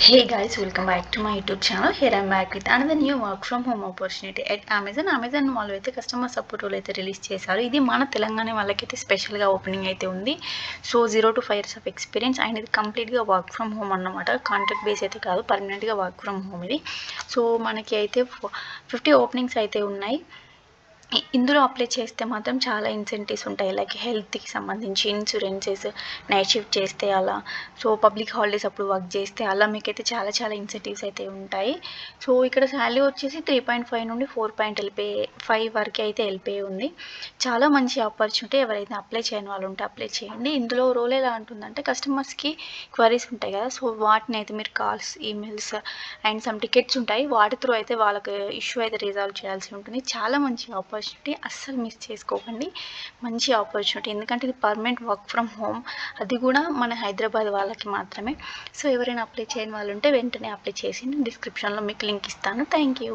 Hey guys, welcome back to my YouTube channel. Here I'm back with another new work from home opportunity at Amazon. వాళ్ళు అయితే customer support వాళ్ళు అయితే release చేశారు. ఇది మన తెలంగాణ వాళ్ళకైతే స్పెషల్గా ఓపెనింగ్ అయితే ఉంది. So 0 to 5 years of experience and ఇది కంప్లీట్గా వర్క్ ఫ్రమ్ హోమ్ అన్నమాట. కాంట్రాక్ట్ బేస్ అయితే కాదు, పర్మనెంట్గా వర్క్ ఫ్రమ్ హోమ్ ఇది. సో మనకి అయితే 50 ఓపెనింగ్స్ అయితే ఉన్నాయి. ఇందులో అప్లై చేస్తే మాత్రం చాలా ఇన్సెంటివ్స్ ఉంటాయి. లైక్ హెల్త్కి సంబంధించి ఇన్సూరెన్సెస్, నైట్ షిఫ్ట్ చేస్తే అలా, సో పబ్లిక్ హాలిడేస్ అప్పుడు వర్క్ చేస్తే అలా మీకైతే చాలా చాలా ఇన్సెంటివ్స్ అయితే ఉంటాయి. సో ఇక్కడ శాలరీ వచ్చేసి 3.5 నుండి 4.5 వరకు అయితే వెళ్ళిపోయి ఉంది. చాలా మంచి ఆపర్చునిటీ. ఎవరైతే అప్లై చేయని వాళ్ళు ఉంటే అప్లై చేయండి. ఇందులో రోల్ ఎలా ఉంటుందంటే కస్టమర్స్కి క్వరీస్ ఉంటాయి కదా, సో వాటిని అయితే మీరు calls, emails and some tickets ఉంటాయి. వాటి త్రూ అయితే వాళ్ళకి ఇష్యూ అయితే రిజాల్వ్ చేయాల్సి ఉంటుంది. చాలా మంచి ఆపర్చునిటీ, అస్సలు మిస్ చేసుకోకండి. మంచి ఆపర్చునిటీ, ఎందుకంటే ఇది పర్మనెంట్ వర్క్ ఫ్రమ్ హోమ్, అది కూడా మన హైదరాబాద్ వాళ్ళకి మాత్రమే. సో ఎవరైనా అప్లై చేయని వాళ్ళు ఉంటే వెంటనే అప్లై చేసి డిస్క్రిప్షన్లో మీకు లింక్ ఇస్తాను. Thank you.